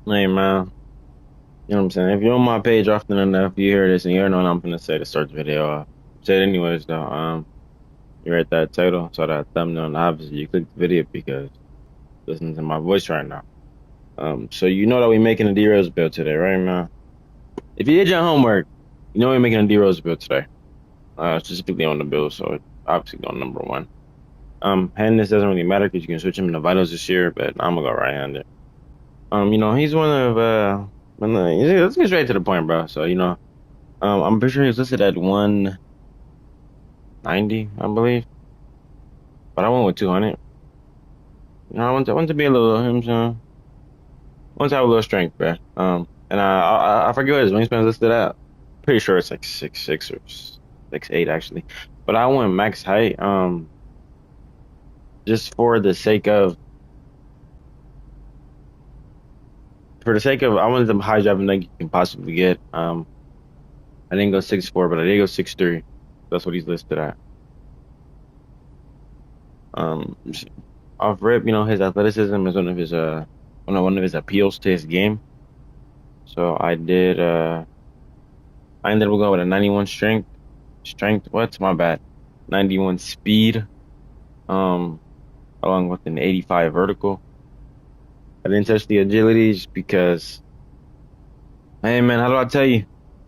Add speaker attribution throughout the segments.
Speaker 1: Hey man, you know what I'm saying? If you're on my page often enough, you hear this and you hear what I'm gonna say to start the video off. Say it anyways though. You read that title, saw that thumbnail, and obviously you clicked the video because listening to my voice right now. So you know that we're making a D-Rose build today, right man? If you did your homework, you know we're making a D-Rose build today. Specifically on the build, so it's obviously going number one. Handedness doesn't really matter because you can switch him into vitals this year, but I'm gonna go right-handed. He's one of let's get straight to the point, bro. So I'm pretty sure he's listed at 190, I believe, but I went with 200. I want to be a little, you know what I'm saying? I want to have a little strength, bro. And I forget what his wingspan is listed at. Pretty sure it's like 6'6" or 6'8" actually. But I went max height, just for the sake of, I wanted the high driving leg you can possibly get. I didn't go 6'4", but I did go 6'3". That's what he's listed at. Um, Off rip, his athleticism is one of his appeals to his game. So I ended up going with a 91 strength, what's my bad? 91 speed, um, along with an 85 vertical. I didn't touch the agility just because, hey man, how do I tell you?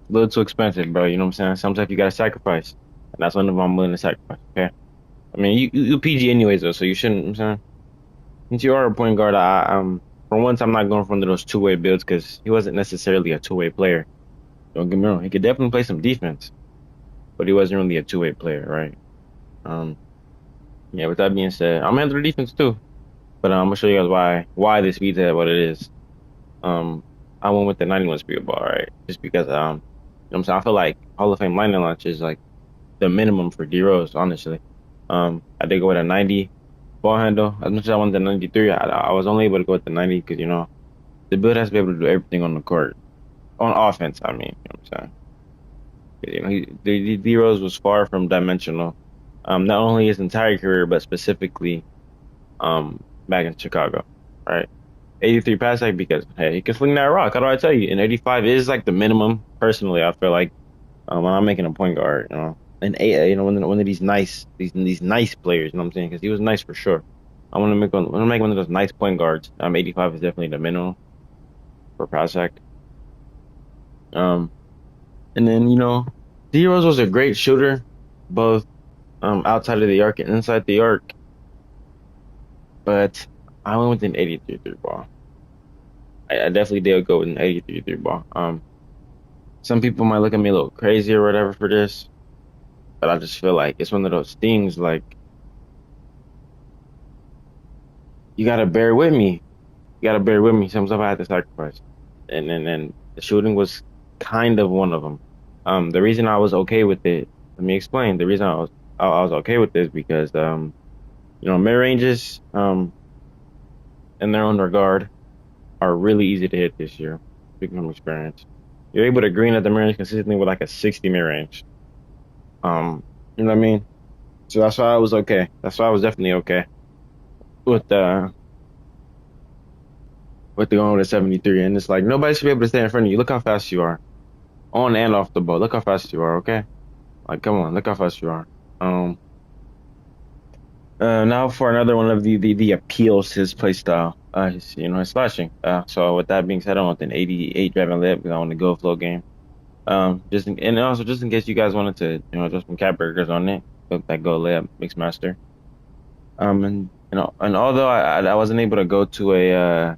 Speaker 1: A little too expensive, bro. You know what I'm saying? Sometimes you gotta sacrifice, and that's one of them I'm willing to sacrifice. Okay. I mean, you PG anyways though, so you shouldn't. You know what I'm saying, since you are a point guard, for once I'm not going for one of those two-way builds because he wasn't necessarily a two-way player. Don't get me wrong, he could definitely play some defense, but he wasn't really a two-way player, right? Um, yeah. With that being said, I'm gonna handle the defense too, but I'm gonna show you guys why this speed's at what it is. Um, I went with the 91 speed ball, right? Just because you know what I'm saying, I feel like Hall of Fame lightning launch is like the minimum for D Rose, honestly. I did go with a 90 ball handle. As much as I wanted the 93, I was only able to go with the 90 because the build has to be able to do everything on the court. On offense, I mean, you know what I'm saying? The D Rose was far from dimensional. Not only his entire career, but specifically back in Chicago, right? 83 pass like because hey, he can sling that rock. How do I tell you? And 85 is like the minimum. Personally, I feel like when I'm making a point guard, and one of these nice players, you know what I'm saying? Because he was nice for sure. I want to make one of those nice point guards. 85 is definitely the minimum for pass act. Um, and then D Rose was a great shooter, both outside of the arc and inside the arc. But I went with an 83 three ball. I definitely did go with an 83 three ball. Some people might look at me a little crazy or whatever for this, but I just feel like it's one of those things like you gotta bear with me. You gotta bear with me. Some stuff I had to sacrifice, and the shooting was kind of one of them. The reason I was okay with it, let me explain. The reason I was okay with this because mid ranges in their own regard are really easy to hit this year. Speaking from experience, you're able to green at the mid range consistently with like a 60 mid range. You know what I mean? So that's why I was okay. That's why I was definitely okay with the going with a 73. And it's like nobody should be able to stay in front of you. Look how fast you are. On and off the ball. Look how fast you are, okay? Like come on, look how fast you are. Um Now for another one of the appeals to his play style. His slashing. So with that being said, I want an 88 driving lip because I want to go flow game. And also just in case you guys wanted to, just some cat burgers on it, put that go layup mix master. And although I wasn't able to go to a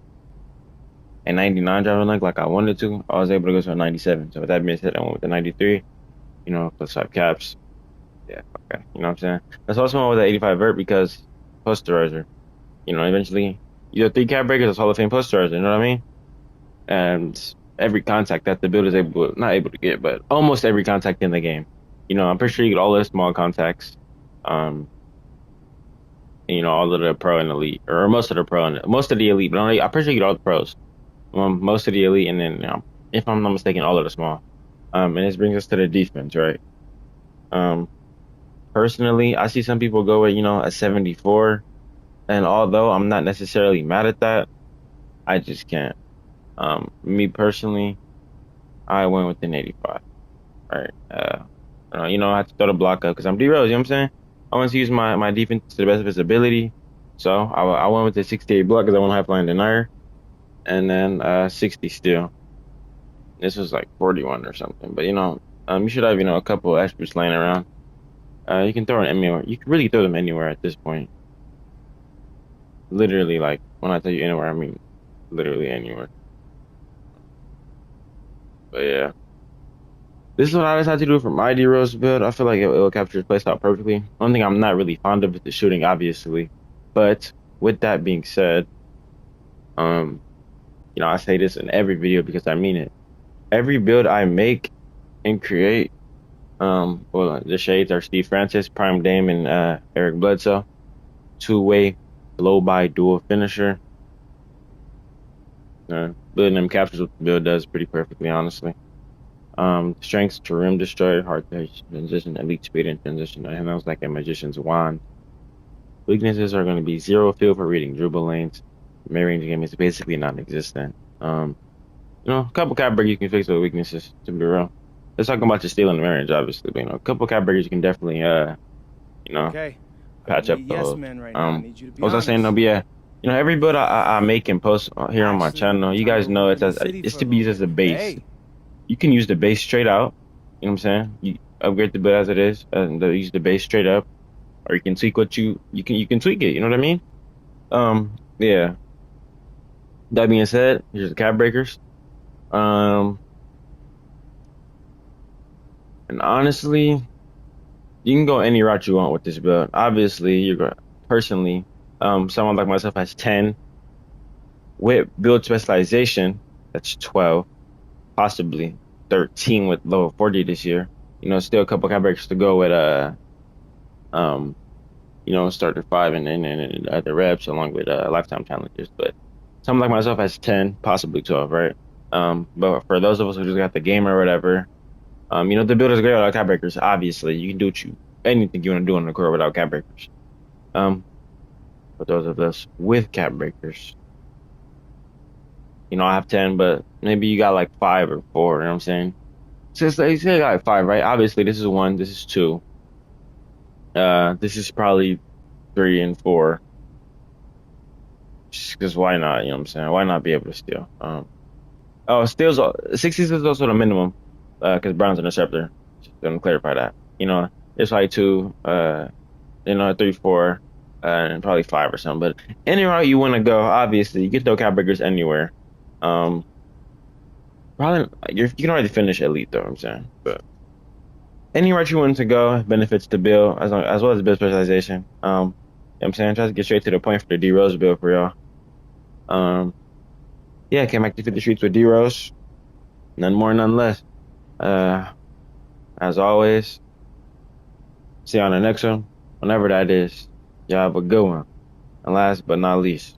Speaker 1: 99 driving like I wanted to, I was able to go to a 97. So with that being said, I went with the 93, plus 5 caps. Yeah, okay. You know what I'm saying? That's also went with the 85 vert because posterizer. Eventually either 3 cap breakers or Hall of Fame posterizer, you know what I mean? And every contact that the build is not able to get, but almost every contact in the game. I'm pretty sure you get all the small contacts. Um, all of the pro and elite, or most of the pro and most of the elite, but only I'm pretty sure you get all the pros. Most of the elite, and then if I'm not mistaken, all of the small. And this brings us to the defense, right? Um, Personally, I see some people go with a 74, and although I'm not necessarily mad at that, I just can't. Me personally, I went with an 85. All right. You know, I have to throw the block up because I'm D-Rose, you know what I'm saying? I want to use my defense to the best of its ability. So I went with the 68 block because I want to have line denier. And then 60 steal. This was like 41 or something. But you know, you should have, you know, a couple extras laying around. You can throw them anywhere. You can really throw them anywhere at this point. Literally, like when I tell you anywhere, I mean literally anywhere. But yeah. This is what I decided to do for my D-Rose build. I feel like it will capture his playstyle perfectly. One thing I'm not really fond of is the shooting, obviously. But with that being said, um, you know, I say this in every video because I mean it. Every build I make and create, well, the shades are Steve Francis, Prime Dame, and Eric Bledsoe. Two-way, blow-by dual finisher. Building them captures what the build does pretty perfectly, honestly. Strengths to rim destroyer, hard to transition, elite speed and transition. And that was like a magician's wand. Weaknesses are going to be zero field for reading dribble lanes. Mid-range game is basically non-existent. You know, a couple cap breakers you can fix with weaknesses, to be real. Let's talk about your stealing the mid-range, obviously. But, you know, a couple cap breakers you can definitely, you know,
Speaker 2: Okay.
Speaker 1: patch up
Speaker 2: Yes
Speaker 1: those.
Speaker 2: men right now. I need you to be
Speaker 1: What was I saying?
Speaker 2: honest.
Speaker 1: No, but yeah, you know, every build I make and post here on my
Speaker 2: Actually,
Speaker 1: channel, you
Speaker 2: trying to
Speaker 1: guys
Speaker 2: go
Speaker 1: know
Speaker 2: live in the city
Speaker 1: it's
Speaker 2: for a
Speaker 1: to be used
Speaker 2: little
Speaker 1: as a
Speaker 2: bit.
Speaker 1: base.
Speaker 2: Hey.
Speaker 1: You can use the base straight out. You know what I'm saying? You upgrade the build as it is, and use the base straight up, or you can tweak what you can tweak it. You know what I mean? Yeah. That being said, here's the cap breakers. And honestly, you can go any route you want with this build. Obviously, you're going personally, someone like myself has 10 with build specialization. That's 12, possibly 13 with level 40 this year. You know, still a couple cap breakers to go with um you know, starter 5 and other reps along with lifetime challenges. But someone like myself has 10, possibly 12, right? But for those of us who just got the game or whatever, you know, the build is great without cap breakers. Obviously, you can do anything you want to do on the core without cap breakers. Um, for those of us with cap breakers, you know, I have 10, but maybe you got like 5 or 4, you know what I'm saying? So it's like, say I got like 5, right? Obviously, this is 1, this is 2. This is probably 3 and 4. Just because why not? You know what I'm saying? Why not be able to steal? Oh, steals 60s is also the minimum, because Brown's an interceptor. Just gonna clarify that. You know, it's like 2, you know, 3, 4, and probably 5 or something. But any route you want to go, obviously, you can throw cap breakers anywhere. Um, Probably you can already finish elite though. I'm saying, but any route you want to go benefits the build as well as the build specialization. You know what I'm saying, try to get straight to the point for the D Rose build for y'all. Yeah, came back to 50 streets with D Rose. None more, none less. Uh, as always, see you on the next one, whenever that is. Y'all have a good one. And last but not least,